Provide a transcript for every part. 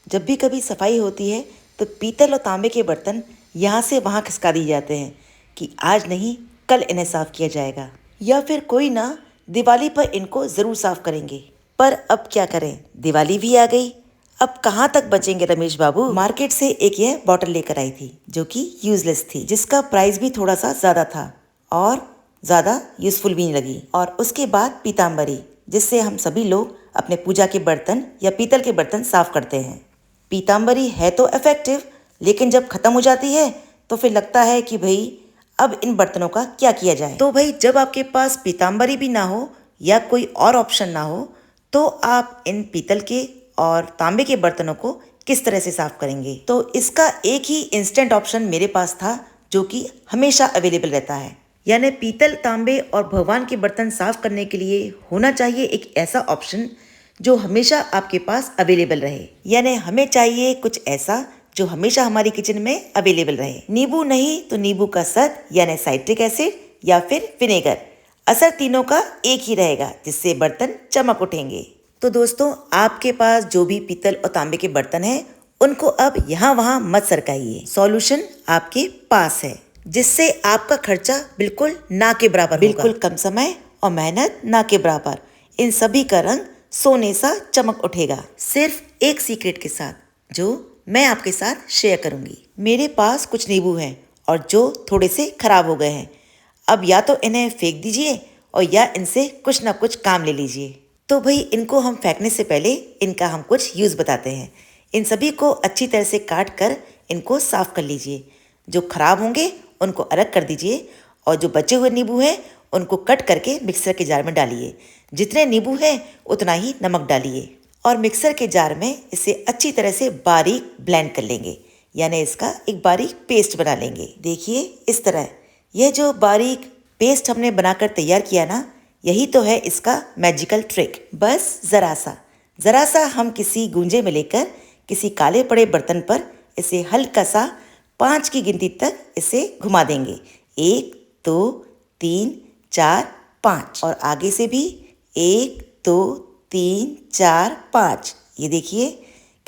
जब भी कभी सफाई होती है तो पीतल और तांबे के बर्तन यहाँ से वहाँ खिसका दिए जाते हैं कि आज नहीं कल इन्हें साफ किया जाएगा, या फिर कोई ना दिवाली पर इनको ज़रूर साफ करेंगे। पर अब क्या करें, दिवाली भी आ गई, अब कहाँ तक बचेंगे रमेश बाबू। मार्केट से एक यह बॉटल लेकर आई थी जो कि यूजलेस थी, जिसका प्राइस भी थोड़ा सा ज़्यादा था और ज़्यादा यूजफुल भी नहीं लगी। और उसके बाद पीताम्बरी, जिससे हम सभी लोग अपने पूजा के बर्तन या पीतल के बर्तन साफ करते हैं। पीताम्बरी है तो इफेक्टिव, लेकिन जब खत्म हो जाती है तो फिर लगता है कि भाई अब इन बर्तनों का क्या किया जाए। तो भाई जब आपके पास पीताम्बरी भी ना हो या कोई और ऑप्शन ना हो तो आप इन पीतल के और तांबे के बर्तनों को किस तरह से साफ करेंगे। तो इसका एक ही इंस्टेंट ऑप्शन मेरे पास था जो कि हमेशा अवेलेबल रहता है, यानी पीतल, तांबे और भगवान के बर्तन साफ करने के लिए होना चाहिए एक ऐसा ऑप्शन जो हमेशा आपके पास अवेलेबल रहे। यानी हमें चाहिए कुछ ऐसा जो हमेशा हमारी किचन में अवेलेबल रहे। नींबू नहीं तो नींबू का सत यानी साइट्रिक एसिड या फिर विनेगर, असर तीनों का एक ही रहेगा जिससे बर्तन चमक उठेंगे। तो दोस्तों, आपके पास जो भी पीतल और तांबे के बर्तन हैं उनको अब यहाँ वहाँ मत सरकाइए। सॉल्यूशन आपके पास है जिससे आपका खर्चा बिल्कुल ना के बराबर, बिल्कुल कम समय और मेहनत ना के बराबर, इन सभी का रंग सोने सा चमक उठेगा, सिर्फ एक सीक्रेट के साथ जो मैं आपके साथ शेयर करूंगी। मेरे पास कुछ नींबू हैं और जो थोड़े से खराब हो गए हैं। अब या तो इन्हें फेंक दीजिए और या इनसे कुछ ना कुछ काम ले लीजिए। तो भाई इनको हम फेंकने से पहले इनका हम कुछ यूज़ बताते हैं। इन सभी को अच्छी तरह से काट कर इनको साफ कर लीजिए। जो खराब होंगे उनको अलग कर दीजिए और जो बचे हुए नींबू हैं उनको कट करके मिक्सर के जार में डालिए। जितने नींबू हैं उतना ही नमक डालिए और मिक्सर के जार में इसे अच्छी तरह से बारीक ब्लेंड कर लेंगे, यानी इसका एक बारीक पेस्ट बना लेंगे। देखिए इस तरह। यह जो बारीक पेस्ट हमने बनाकर तैयार किया ना, यही तो है इसका मैजिकल ट्रिक। बस ज़रा सा हम किसी गूंजे में लेकर किसी काले पड़े बर्तन पर इसे हल्का सा 5 की गिनती तक इसे घुमा देंगे। 1 2 3 4 5 और आगे से भी 1 2 3 4 5। ये देखिए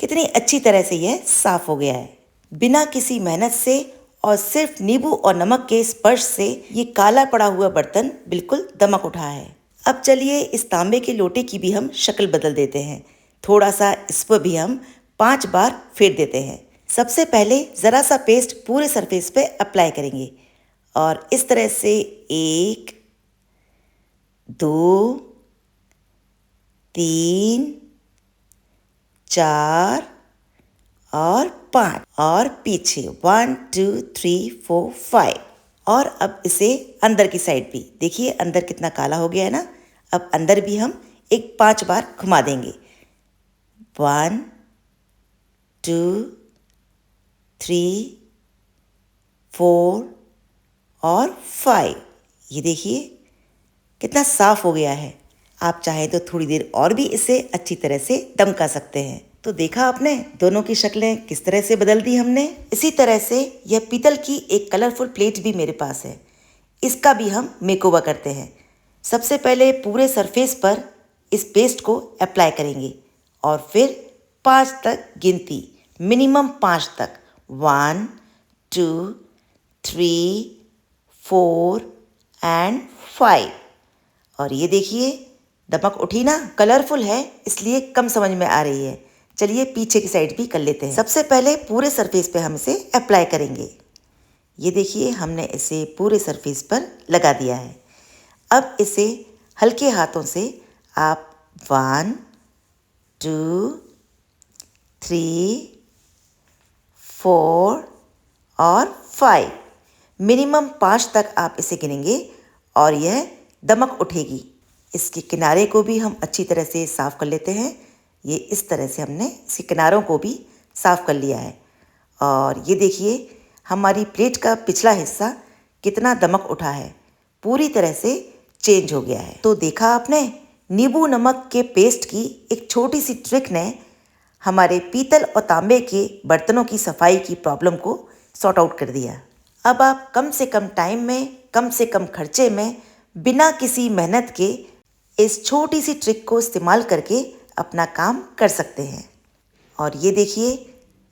कितनी अच्छी तरह से यह साफ हो गया है। बिना किसी मेहनत से और सिर्फ नींबू और नमक के स्पर्श से ये काला पड़ा हुआ बर्तन बिल्कुल दमक उठा है। अब चलिए इस तांबे के लोटे की भी हम शक्ल बदल देते हैं। थोड़ा सा इस पर भी हम 5 बार फेर देते हैं। सबसे पहले ज़रा सा पेस्ट पूरे सरफेस पे अप्लाई करेंगे और इस तरह से 1 2 3 4 और 5 और पीछे 1 2 3 4 5। और अब इसे अंदर की साइड भी देखिए, अंदर कितना काला हो गया है ना। अब अंदर भी हम एक 5 बार घुमा देंगे। 1 2 3 4 और 5। ये देखिए कितना साफ हो गया है। आप चाहें तो थोड़ी देर और भी इसे अच्छी तरह से दमका सकते हैं। तो देखा आपने दोनों की शक्लें किस तरह से बदल दी हमने। इसी तरह से यह पीतल की एक कलरफुल प्लेट भी मेरे पास है। इसका भी हम मेकओवर करते हैं। सबसे पहले पूरे सरफेस पर इस पेस्ट को अप्लाई करेंगे और फिर 5 तक गिनती, मिनिमम 5 तक। 1 2 3 4 एंड 5। और ये देखिए दमक उठी ना, कलरफुल है इसलिए कम समझ में आ रही है। चलिए पीछे की साइड भी कर लेते हैं। सबसे पहले पूरे सरफेस पे हम इसे अप्लाई करेंगे। ये देखिए हमने इसे पूरे सरफेस पर लगा दिया है। अब इसे हल्के हाथों से आप 1 2 3 4 और 5, मिनिमम 5 तक आप इसे गिनेंगे और यह दमक उठेगी। इसके किनारे को भी हम अच्छी तरह से साफ कर लेते हैं। ये इस तरह से हमने इसके किनारों को भी साफ कर लिया है। और ये देखिए हमारी प्लेट का पिछला हिस्सा कितना दमक उठा है, पूरी तरह से चेंज हो गया है। तो देखा आपने, नींबू नमक के पेस्ट की एक छोटी सी ट्रिक ने हमारे पीतल और तांबे के बर्तनों की सफाई की प्रॉब्लम को सॉर्ट आउट कर दिया। अब आप कम से कम टाइम में, कम से कम खर्चे में, बिना किसी मेहनत के इस छोटी सी ट्रिक को इस्तेमाल करके अपना काम कर सकते हैं। और ये देखिए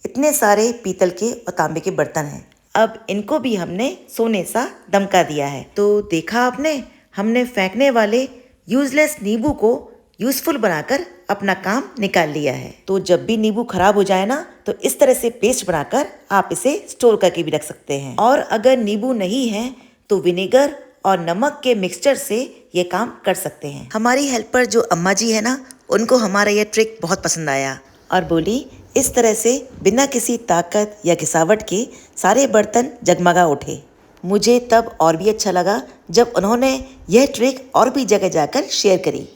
इतने सारे पीतल के और तांबे के बर्तन हैं। अब इनको भी हमने सोने सा दमका दिया है। तो देखा आपने, हमने फेंकने वाले यूजलेस नींबू को यूजफुल बनाकर अपना काम निकाल लिया है। तो जब भी नींबू खराब हो जाए ना, तो इस तरह से पेस्ट बनाकर आप इसे स्टोर करके भी रख सकते हैं। और अगर नींबू नहीं है तो विनेगर और नमक के मिक्सचर से ये काम कर सकते हैं। हमारी हेल्पर जो अम्मा जी है ना, उनको हमारा यह ट्रिक बहुत पसंद आया और बोली इस तरह से बिना किसी ताकत या घिसावट के सारे बर्तन जगमगा उठे। मुझे तब और भी अच्छा लगा जब उन्होंने यह ट्रिक और भी जगह जाकर शेयर करी।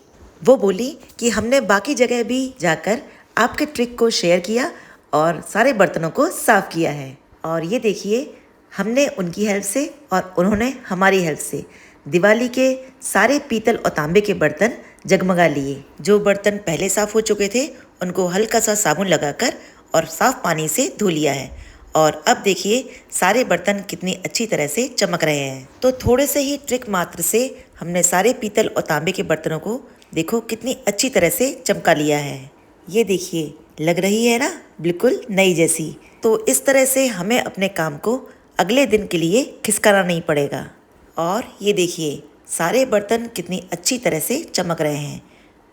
वो बोली कि हमने बाकी जगह भी जाकर आपके ट्रिक को शेयर किया और सारे बर्तनों को साफ किया है। और ये देखिए, हमने उनकी हेल्प से और उन्होंने हमारी हेल्प से दिवाली के सारे पीतल और तांबे के बर्तन जगमगा लिए। जो बर्तन पहले साफ हो चुके थे उनको हल्का सा साबुन लगाकर और साफ पानी से धो लिया है। और अब देखिए सारे बर्तन कितनी अच्छी तरह से चमक रहे हैं। तो थोड़े से ही ट्रिक मात्र से हमने सारे पीतल और तांबे के बर्तनों को देखो कितनी अच्छी तरह से चमका लिया है। ये देखिए, लग रही है ना बिल्कुल नई जैसी। तो इस तरह से हमें अपने काम को अगले दिन के लिए खिसकाना नहीं पड़ेगा। और ये देखिए सारे बर्तन कितनी अच्छी तरह से चमक रहे हैं,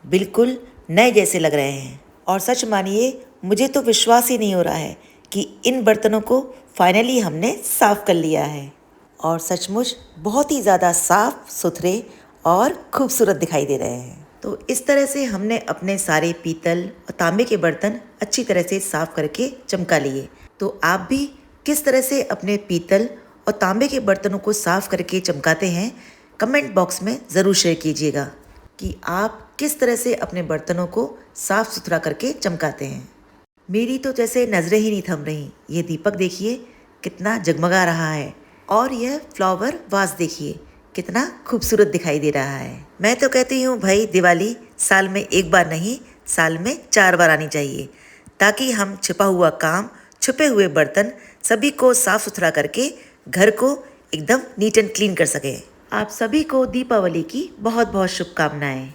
बिल्कुल नए जैसे लग रहे हैं। और सच मानिए, मुझे तो विश्वास ही नहीं हो रहा है कि इन बर्तनों को फाइनली हमने साफ कर लिया है। और सचमुच बहुत ही ज़्यादा साफ सुथरे और खूबसूरत दिखाई दे रहे हैं। तो इस तरह से हमने अपने सारे पीतल और तांबे के बर्तन अच्छी तरह से साफ करके चमका लिए। तो आप भी किस तरह से अपने पीतल और तांबे के बर्तनों को साफ करके चमकाते हैं, कमेंट बॉक्स में ज़रूर शेयर कीजिएगा कि आप किस तरह से अपने बर्तनों को साफ सुथरा करके चमकाते हैं। मेरी तो जैसे नज़रें ही नहीं थम रही। ये दीपक देखिए कितना जगमगा रहा है और यह फ्लावर वास देखिए कितना खूबसूरत दिखाई दे रहा है। मैं तो कहती हूँ भाई, दिवाली साल में एक बार नहीं, साल में 4 बार आनी चाहिए, ताकि हम छिपा हुआ काम, छुपे हुए बर्तन सभी को साफ सुथरा करके घर को एकदम नीट एंड क्लीन कर सकें। आप सभी को दीपावली की बहुत बहुत शुभकामनाएं।